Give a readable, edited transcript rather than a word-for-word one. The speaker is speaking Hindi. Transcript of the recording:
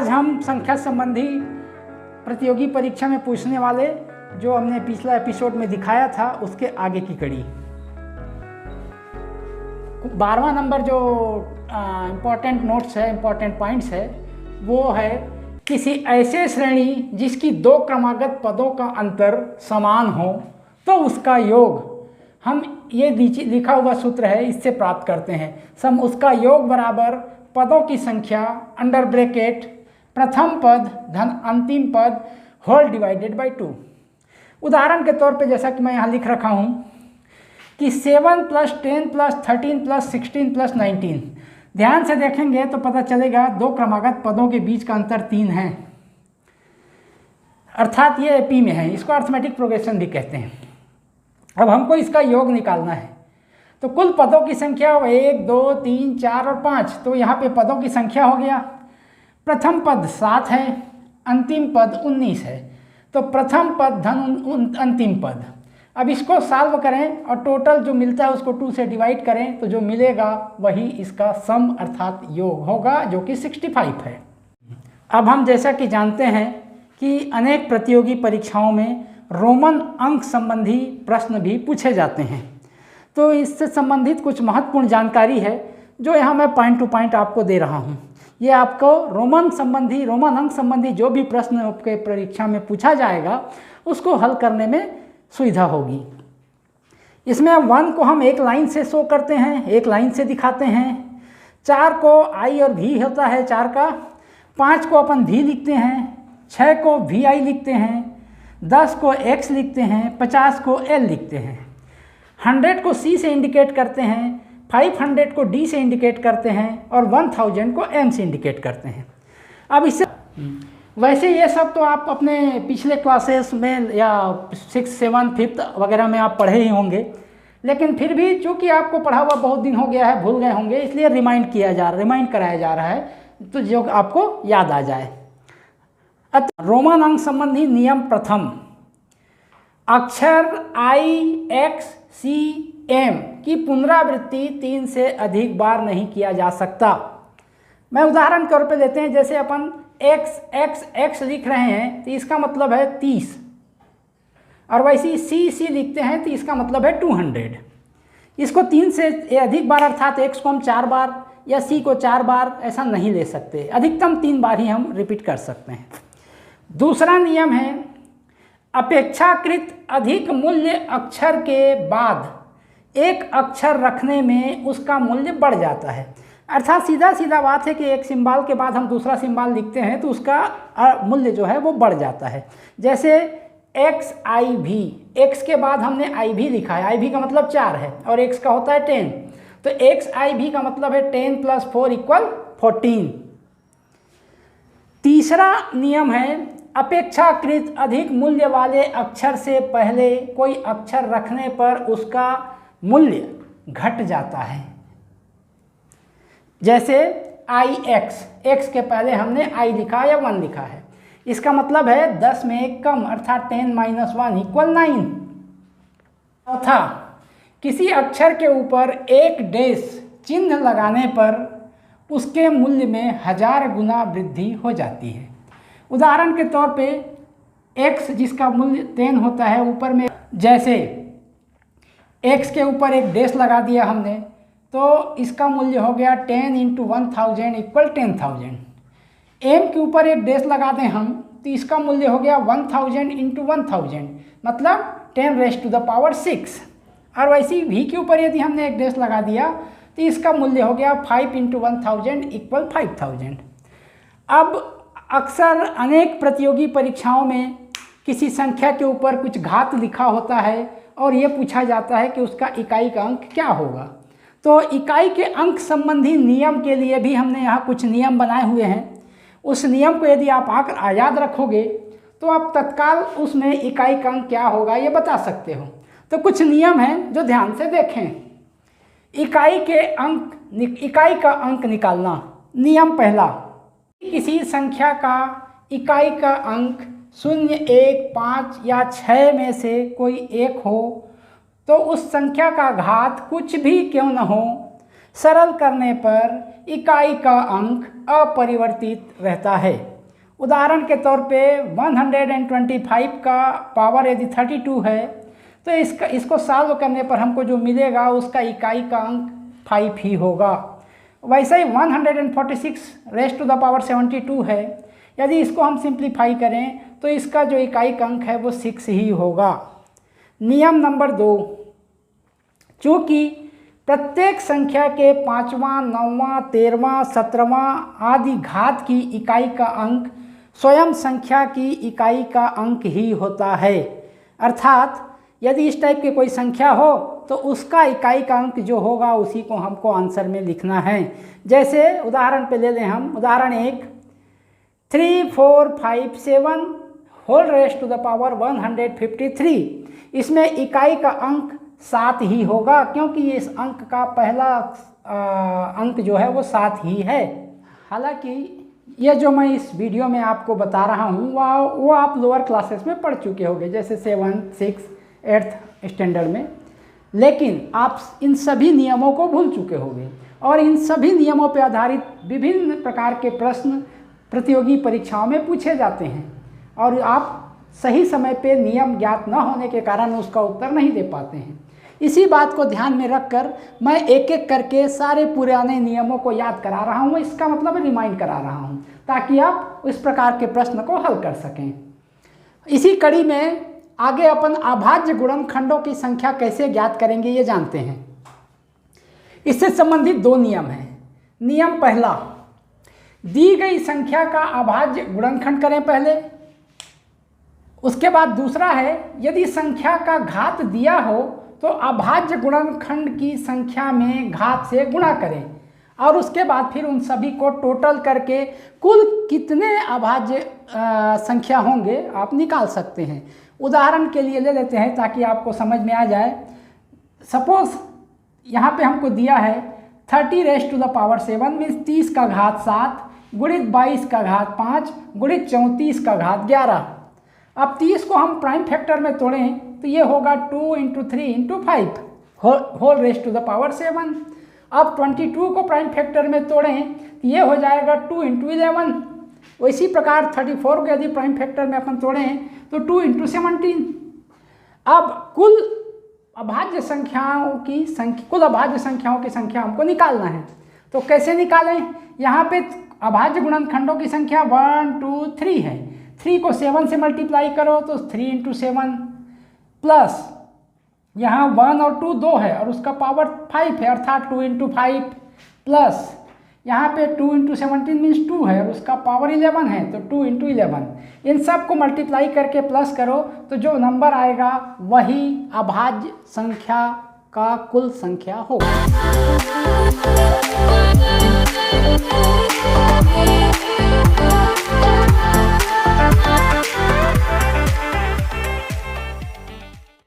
आज हम संख्या संबंधी प्रतियोगी परीक्षा में पूछने वाले जो हमने पिछला एपिसोड में दिखाया था उसके आगे की कड़ी 12वां नंबर जो इम्पोर्टेंट नोट्स है, इम्पोर्टेंट पॉइंट्स है, वो है किसी ऐसे श्रेणी जिसकी दो क्रमागत पदों का अंतर समान हो तो उसका योग, हम ये लिखा हुआ सूत्र है इससे प्राप्त करते हैं। सम उसका योग बराबर पदों की संख्या अंडर ब्रैकेट प्रथम पद धन अंतिम पद होल डिवाइडेड बाय 2। उदाहरण के तौर पे जैसा कि मैं यहाँ लिख रखा हूँ कि 7 + 10 + 13 + 16 + 19। ध्यान से देखेंगे तो पता चलेगा दो क्रमागत पदों के बीच का अंतर 3 है, अर्थात ये एपी में है। इसको अर्थमेटिक प्रोग्रेशन भी कहते हैं। अब हमको इसका योग निकालना है तो कुल पदों की संख्या 1 2 3 4 और 5। तो यहाँ पे पदों की संख्या हो गया, प्रथम पद 7 है, अंतिम पद 19 है। तो प्रथम पद धन अंतिम पद। अब इसको सॉल्व करें और टोटल जो मिलता है उसको 2 से डिवाइड करें तो जो मिलेगा वही इसका सम अर्थात योग होगा, जो कि 65 है। अब हम जैसा कि जानते हैं कि अनेक प्रतियोगी परीक्षाओं में रोमन अंक संबंधी प्रश्न भी पूछे जाते हैं, तो इससे संबंधित कुछ महत्वपूर्ण जानकारी है जो यहाँ मैं पॉइंट टू पॉइंट आपको दे रहा हूँ। ये आपको रोमन अंक संबंधी जो भी प्रश्न आपके परीक्षा में पूछा जाएगा उसको हल करने में सुविधा होगी। इसमें 1 को हम एक लाइन से शो करते हैं, एक लाइन से दिखाते हैं। 4 को आई और भी होता है 4 का, 5 को अपन भी लिखते हैं, 6 को भी आई लिखते हैं, 10 को x लिखते हैं, 50 को l लिखते हैं, 100 को c से इंडिकेट करते हैं, 500 को d से इंडिकेट करते हैं और 1000 को m से इंडिकेट करते हैं। अब इससे वैसे ये सब तो आप अपने पिछले क्लासेस में या 6, 7, 5 वगैरह में आप पढ़े ही होंगे, लेकिन फिर भी चूँकि आपको पढ़ा हुआ बहुत दिन हो गया है, भूल गए होंगे, इसलिए रिमाइंड कराया जा रहा है तो जो आपको याद आ जाए। रोमन अंक संबंधी नियम प्रथम, अक्षर I, X, C, M की पुनरावृत्ति 3 से अधिक बार नहीं किया जा सकता। मैं उदाहरण के तौर पे लेते हैं, जैसे अपन x x x लिख रहे हैं तो इसका मतलब है 30, और वैसे ही c लिखते हैं तो इसका मतलब है 200। इसको 3 से अधिक बार अर्थात x को हम 4 बार या c को 4 बार ऐसा नहीं ले सकते, अधिकतम 3 बार ही हम रिपीट कर सकते हैं। दूसरा नियम है अपेक्षाकृत अधिक मूल्य अक्षर के बाद एक अक्षर रखने में उसका मूल्य बढ़ जाता है। अर्थात सीधा बात है कि एक सिंबल के बाद हम दूसरा सिंबल लिखते हैं तो उसका मूल्य जो है वो बढ़ जाता है। जैसे XIV, x के बाद हमने IV लिखा है, IV का मतलब 4 है और x का होता है 10, तो XIV का मतलब है 10 + 4 = 14। तीसरा नियम है अपेक्षाकृत अधिक मूल्य वाले अक्षर से पहले कोई अक्षर रखने पर उसका मूल्य घट जाता है। जैसे IX, x के पहले हमने I लिखा या 1 लिखा है, इसका मतलब है 10 में 1 कम अर्थात 10 - 1 = 9। चौथा, किसी अक्षर के ऊपर एक डैश चिन्ह लगाने पर उसके मूल्य में 1000 गुना वृद्धि हो जाती है। उदाहरण के तौर पे x जिसका मूल्य 10 होता है, ऊपर में जैसे x के ऊपर एक डैश लगा दिया हमने तो इसका मूल्य हो गया 10 × 1000 = 10,000। m के ऊपर एक डैश लगा दें हम तो इसका मूल्य हो गया 1000 × 1000 मतलब 10⁻⁶। और वैसे ही v के ऊपर यदि हमने एक डैश लगा दिया तो इसका मूल्य हो गया 5 × 1000 = 5000। अब अक्सर अनेक प्रतियोगी परीक्षाओं में किसी संख्या के ऊपर कुछ घात लिखा होता है और ये पूछा जाता है कि उसका इकाई का अंक क्या होगा। तो इकाई के अंक संबंधी नियम के लिए भी हमने यहाँ कुछ नियम बनाए हुए हैं। उस नियम को यदि आप याद रखोगे तो आप तत्काल उसमें इकाई का अंक क्या होगा ये बता सकते हो। तो कुछ नियम हैं जो ध्यान से देखें। इकाई का अंक निकालना। नियम पहला, किसी संख्या का इकाई का अंक 0, 1, 5 या 6 में से कोई एक हो तो उस संख्या का घात कुछ भी क्यों न हो, सरल करने पर इकाई का अंक अपरिवर्तित रहता है। उदाहरण के तौर पे 125 का पावर यदि 32 है तो इसको सॉल्व करने पर हमको जो मिलेगा उसका इकाई का अंक 5 ही होगा। वैसे ही 146 रेज़ टू द पावर 72 है, यदि इसको हम सिंप्लीफाई करें तो इसका जो इकाई का अंक है वो 6 ही होगा। नियम नंबर 2, चूँकि प्रत्येक संख्या के 5वां, 9वां, 13वां, 17वां आदि घात की इकाई का अंक स्वयं संख्या की इकाई का अंक ही होता है, अर्थात यदि इस टाइप की कोई संख्या हो तो उसका इकाई का अंक जो होगा उसी को हमको आंसर में लिखना है। जैसे उदाहरण पे ले लें हम, उदाहरण 1 3, 4, 5, 7 whole raise to the power 153। इसमें इकाई का अंक 7 ही होगा, क्योंकि इस अंक का पहला अंक जो है वो 7 ही है। हालांकि ये जो मैं इस वीडियो में आपको बता रहा हूँ वो आप लोअर क्लासेस में पढ़ चुके होंगे, जैसे 7, 6, 8th स्टैंडर्ड में, लेकिन आप इन सभी नियमों को भूल चुके होंगे और इन सभी नियमों पर आधारित विभिन्न प्रकार के प्रश्न प्रतियोगी परीक्षाओं में पूछे जाते हैं और आप सही समय पे नियम ज्ञात न होने के कारण उसका उत्तर नहीं दे पाते हैं। इसी बात को ध्यान में रखकर मैं एक एक करके सारे पुराने नियमों को याद करा रहा हूँ, इसका मतलब रिमाइंड करा रहा हूँ, ताकि आप इस प्रकार के प्रश्न को हल कर सकें। इसी कड़ी में आगे अपन अभाज्य गुणनखंडों की संख्या कैसे ज्ञात करेंगे ये जानते हैं। इससे संबंधित 2 नियम हैं। नियम पहला, दी गई संख्या का अभाज्य गुणनखंड करें पहले। उसके बाद दूसरा है, यदि संख्या का घात दिया हो तो अभाज्य गुणनखंड की संख्या में घात से गुणा करें और उसके बाद फिर उन सभी को टोटल करके कुल कितने अभाज्य संख्या होंगे आप निकाल सकते हैं। उदाहरण के लिए ले लेते हैं ताकि आपको समझ में आ जाए। सपोज यहाँ पे हमको दिया है 30 raise to the power 7 means 30 का घात 7 गुणित 22 का घात 5 गुणित 34 का घात 11। अब 30 को हम प्राइम फैक्टर में तोड़ें तो ये होगा 2 × 3 × 5 whole raise to the power 7। अब 22 को प्राइम फैक्टर में तोड़ें तो ये हो जाएगा 2 × 11। इसी प्रकार 34 को यदि प्राइम फैक्टर में अपन तोड़ें तो 2 × 17। अब कुल अभाज्य संख्याओं की संख्या हमको निकालना है। तो कैसे निकालें? यहाँ पे अभाज्य गुणनखंडों की संख्या 1, 2, 3 है। 3 को 7 से मल्टीप्लाई करो तो 3 × 7 प्लस यहाँ 1 और 2 2 है और उसका पावर 5 है, अर्थात 2 × 5 प्लस यहाँ पे 2 × 17 मीन्स 2 है और उसका पावर 11 है, तो 2 × 11। इन सब को मल्टीप्लाई करके प्लस करो तो जो नंबर आएगा वही अभाज्य संख्या का कुल संख्या होगा।